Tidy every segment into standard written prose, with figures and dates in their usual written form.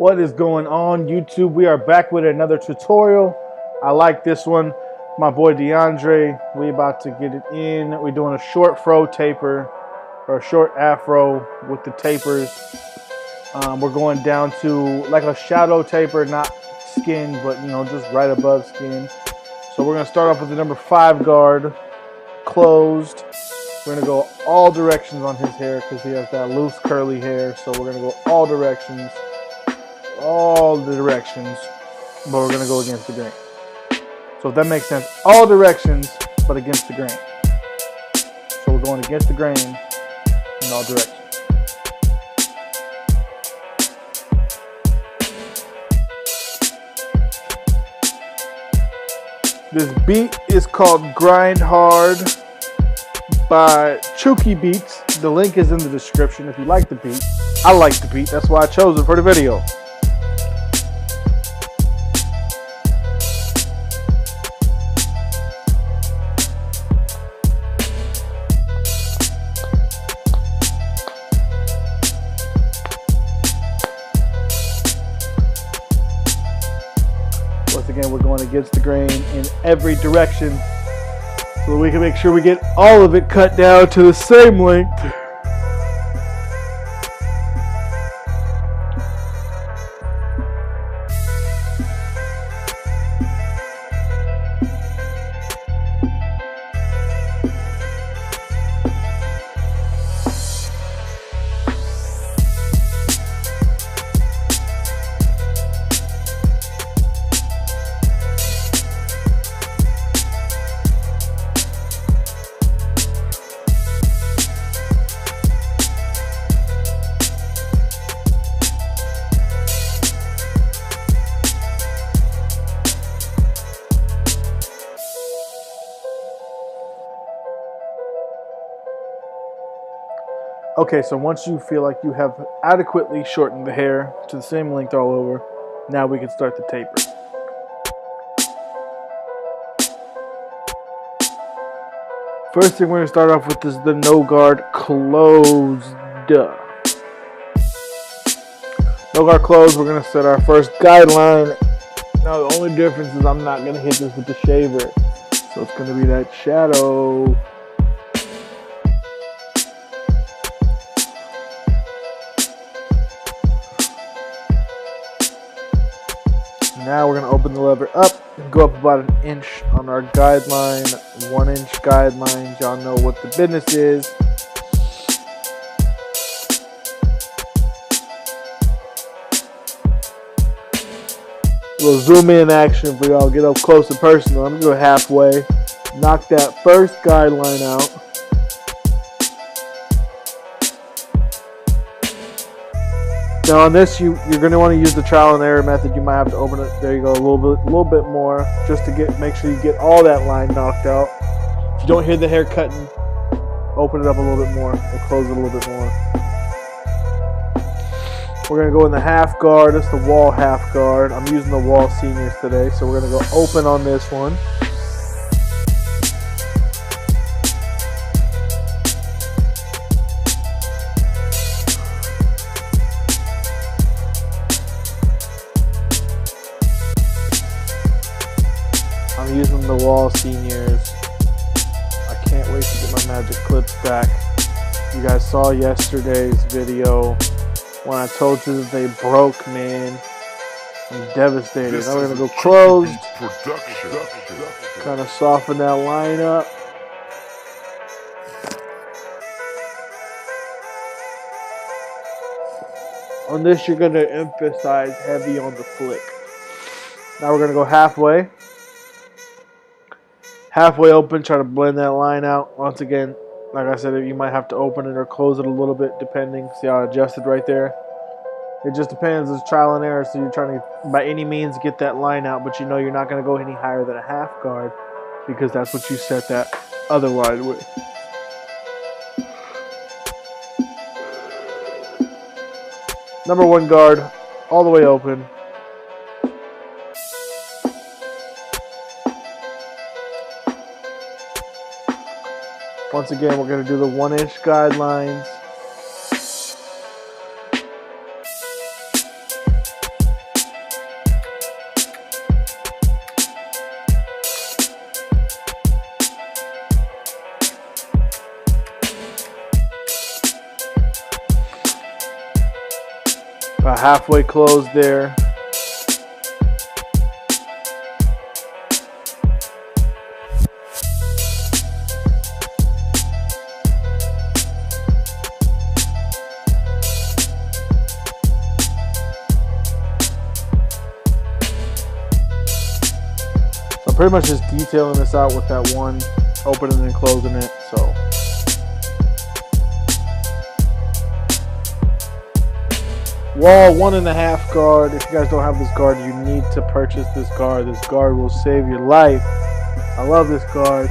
What is going on, YouTube? We are back with another tutorial. I like this one. My boy DeAndre, we about to get it in. We're doing a short fro taper, or a short afro with the tapers. We're going down to like a shadow taper, not skin, but just right above skin. So we're gonna start off with the number 5 guard, closed. We're gonna go all directions on his hair because he has that loose curly hair. So we're gonna go all directions, but we're gonna go against the grain. So if that makes sense, all directions, but against the grain. So we're going against the grain in all directions. This beat is called Grind Hard by Chuki Beats. The link is in the description if you like the beat. I like the beat, that's why I chose it for the video. Once again, we're going against the grain in every direction so that we can make sure we get all of it cut down to the same length. Okay, so once you feel like you have adequately shortened the hair to the same length all over, now we can start the taper. First thing we're going to start off with is the no guard closed. No guard closed, we're going to set our first guideline. Now the only difference is I'm not going to hit this with the shaver. So it's going to be that shadow. Now we're going to open the lever up and go up about an inch on our guideline, 1 inch guideline. Y'all know what the business is. We'll zoom in action for y'all, get up close and personal. I'm going to go halfway, knock that first guideline out. Now on this, you're going to want to use the trial and error method. You might have to open it. There you go, a little bit more, just to make sure you get all that line knocked out. If you don't hear the hair cutting, open it up a little bit more, or close it a little bit more. We're going to go in the half guard. It's the wall half guard. I'm using the wall seniors today, so we're going to go open on this one. I'm using the wall seniors. I can't wait to get my magic clips back. You guys saw yesterday's video when I told you that they broke, man. I'm devastated. Now we're gonna go closed. Kind of soften that line up. On this, you're gonna emphasize heavy on the flick. Now we're gonna go halfway. Halfway open, try to blend that line out. Once again, like I said, you might have to open it or close it a little bit depending. See how I adjusted right there? It just depends. It's trial and error, so you're trying to, by any means, get that line out, but you're not going to go any higher than a half guard because that's what you set that other line with. Number 1 guard, all the way open. Once again, we're going to do the 1-inch guidelines. About halfway closed there. So I'm pretty much just detailing this out with that one, opening and closing it. So wall 1.5 guard. If you guys don't have this guard, you need to purchase this guard. This guard will save your life. I love this guard.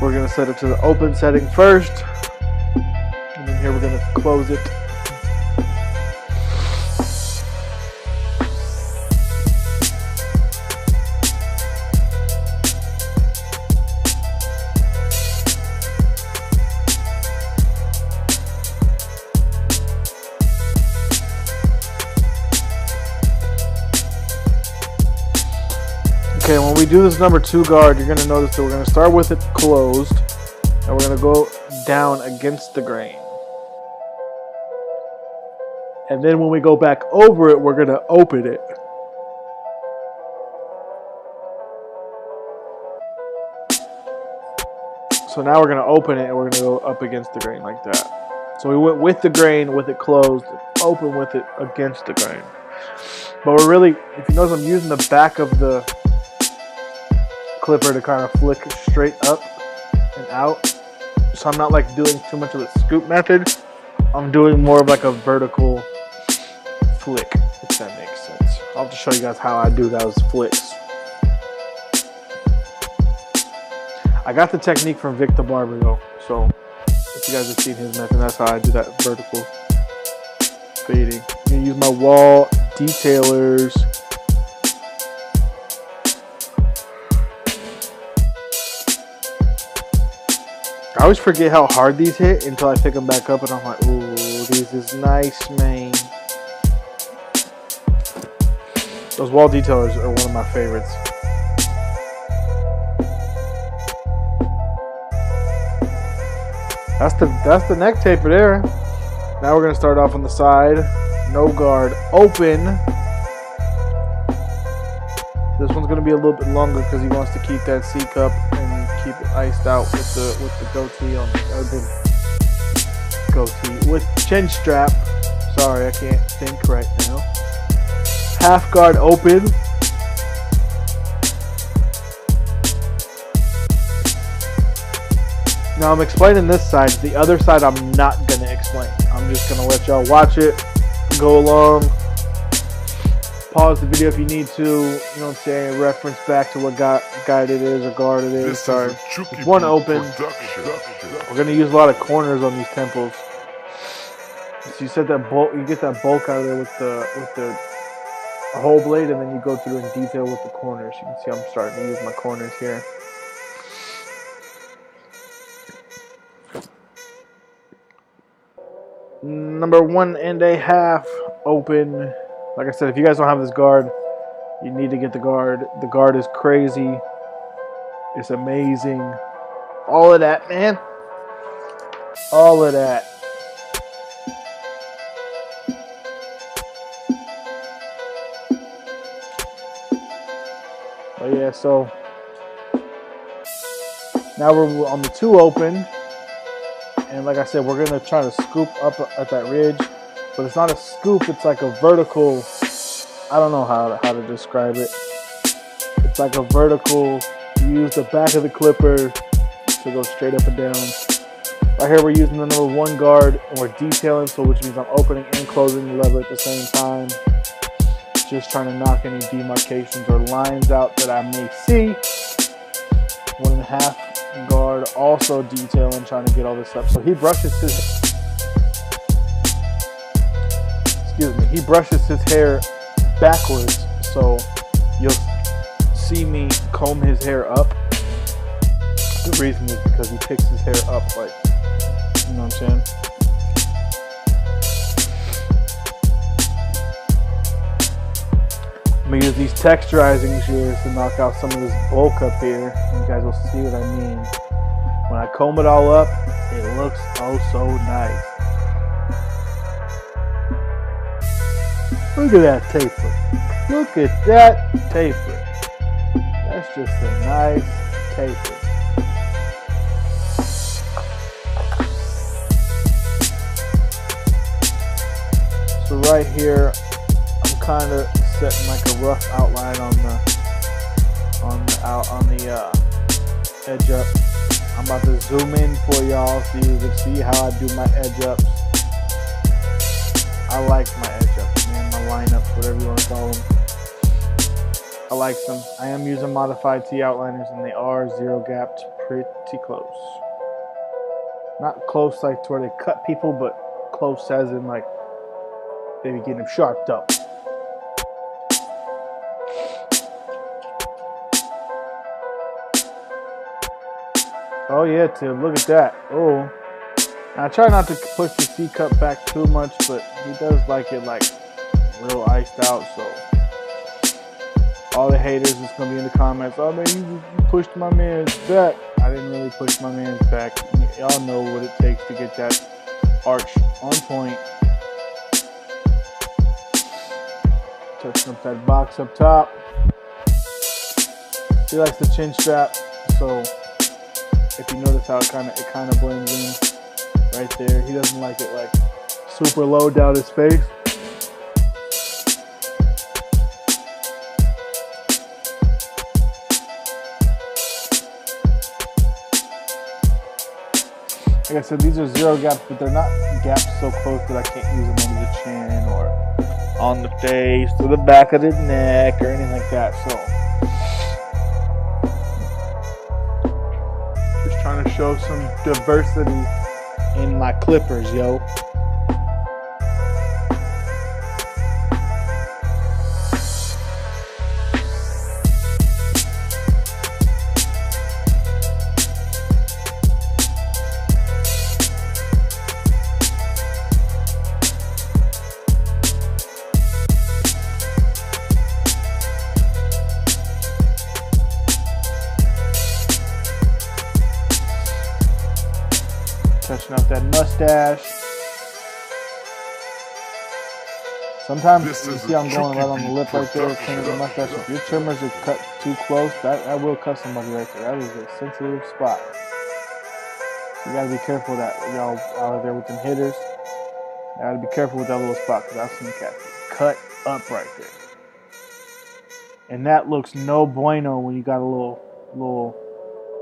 We're going to set it to the open setting first. And then here we're going to close it. Okay, when we do this number 2 guard, you're going to notice that we're going to start with it closed, and we're going to go down against the grain. And then when we go back over it, we're going to open it. So now we're going to open it, and we're going to go up against the grain like that. So we went with the grain, with it closed, open with it against the grain. But we're really, if you notice, I'm using the back of the clipper to kind of flick straight up and out, so I'm not like doing too much of the scoop method. I'm doing more of like a vertical flick, if that makes sense. I'll have to show you guys how I do those flicks. I got the technique from the Barber though, so if you guys have seen his method, that's how I do that vertical fading. I'm gonna use my wall detailers. I always forget how hard these hit until I pick them back up and I'm like, ooh, this is nice, man. Those wall detailers are one of my favorites. That's the neck taper there. Now we're gonna start off on the side. No guard, open. This one's gonna be a little bit longer because he wants to keep that C cup and keep it iced out with the goatee on the goatee with chin strap. Sorry, I can't think right now. Half guard open. Now I'm explaining this side. The other side I'm not gonna explain. I'm just gonna let y'all watch it, go along. Pause the video if you need to, you know what I'm saying, reference back to what guide it is or guard it is. Sorry. It's one open. We're going to use a lot of corners on these temples. So you set that bulk, you get that bulk out of there with the whole blade, and then you go through in detail with the corners. You can see I'm starting to use my corners here. Number 1.5 open. Like I said, if you guys don't have this guard, you need to get the guard. The guard is crazy. It's amazing. All of that, man. All of that. But yeah, so now we're on the 2 open. And like I said, we're going to try to scoop up at that ridge. But it's not a scoop, it's like a vertical, I don't know how to describe it. It's like a vertical, you use the back of the clipper to go straight up and down. Right here we're using the number 1 guard and we're detailing, so which means I'm opening and closing the lever at the same time. Just trying to knock any demarcations or lines out that I may see. 1.5 guard, also detailing, trying to get all this up. So he brushes his... He brushes his hair backwards, so you'll see me comb his hair up. The reason is because he picks his hair up, like, you know what I'm saying? I'm gonna use these texturizing shears to knock out some of this bulk up here. You guys will see what I mean. When I comb it all up, It looks oh so nice. Look at that taper. Look at that taper. That's just a nice taper. So right here, I'm kind of setting like a rough outline on the edge up. I'm about to zoom in for y'all so you can see how I do my edge ups. I like my edge ups, man, my lineups, whatever you want to call them. I like them. I am using modified T outliners and they are zero gapped pretty close. Not close like to where they cut people, but close as in like they be getting them sharped up. Oh yeah, Tim, look at that. Oh. I try not to push the C cup back too much, but he does like it like real iced out, so all the haters is gonna be in the comments, oh man, you pushed my man's back. I didn't really push my man's back. Y'all know what it takes to get that arch on point. Touching up that box up top. He likes the chin strap, so if you notice how it kind of blends in right there. He doesn't like it like super low down his face. Like I said, these are zero gaps, but they're not gaps so close that I can't use them under the chin or on the face or the back of the neck or anything like that. So just trying to show some diversity in my clippers, yo. Touching up that mustache. Sometimes you see I'm going right on the lip right there, trimming the mustache. If your trimmers are cut too close, that will cut somebody right there. That is a sensitive spot. You gotta be careful with that, y'all out there with them hitters. You gotta be careful with that little spot because I've seen cats cut up right there. And that looks no bueno when you got a little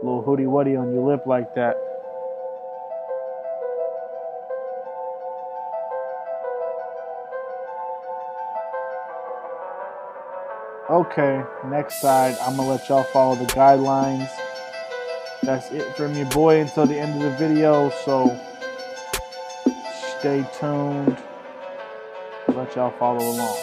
hoodie wuddy on your lip like that. Okay, next side, I'm gonna let y'all follow the guidelines. That's it from your boy until the end of the video, so stay tuned. I'll let y'all follow along.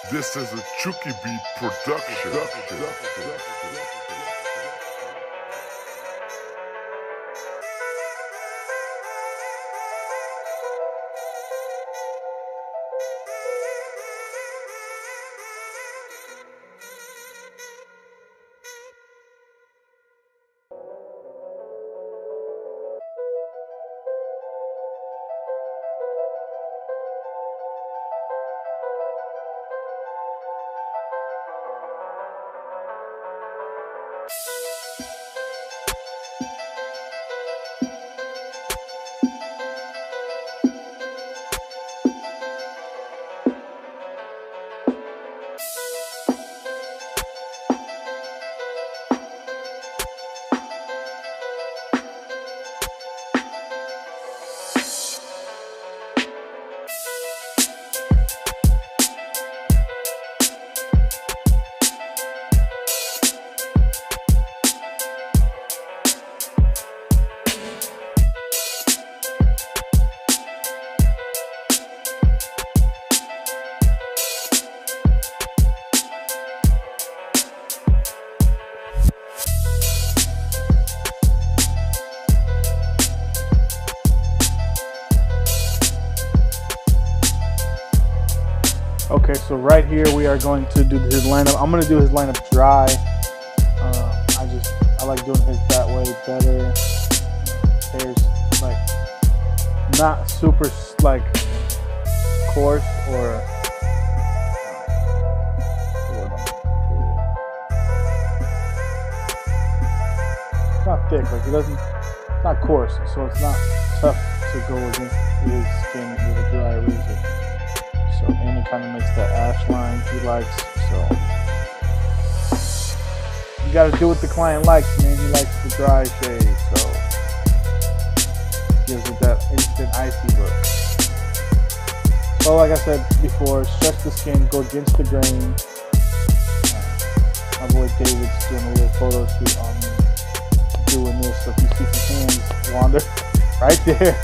This is a Chuki beat production. Okay, so right here we are going to do his lineup. I'm going to do his lineup dry. I like doing his that way better. Hair's like not super like coarse or it's not thick. Like it's not coarse, so it's not tough to go against his skin with a dry razor. So, and it kind of makes that ash line he likes. So, you got to do what the client likes, man. He likes the dry shade, so gives it that instant icy look. So, like I said before, stretch the skin, go against the grain. My boy David's doing a little photo shoot on me doing this. So, if you see some hands wander right there,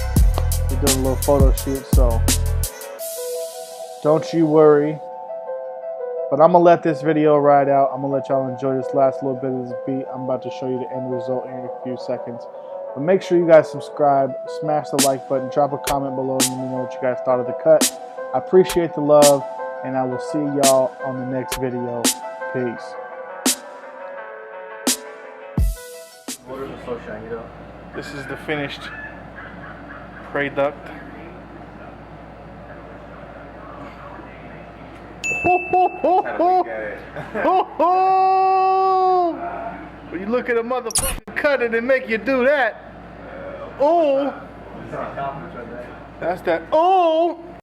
we're doing a little photo shoot. So, don't you worry. But I'm going to let this video ride out. I'm going to let y'all enjoy this last little bit of this beat. I'm about to show you the end result in a few seconds. But make sure you guys subscribe, smash the like button, drop a comment below, and let me know what you guys thought of the cut. I appreciate the love, and I will see y'all on the next video. Peace. This is the finished product. When you look at a motherfucking cut it and make you do that. Oh, that's that. Oh.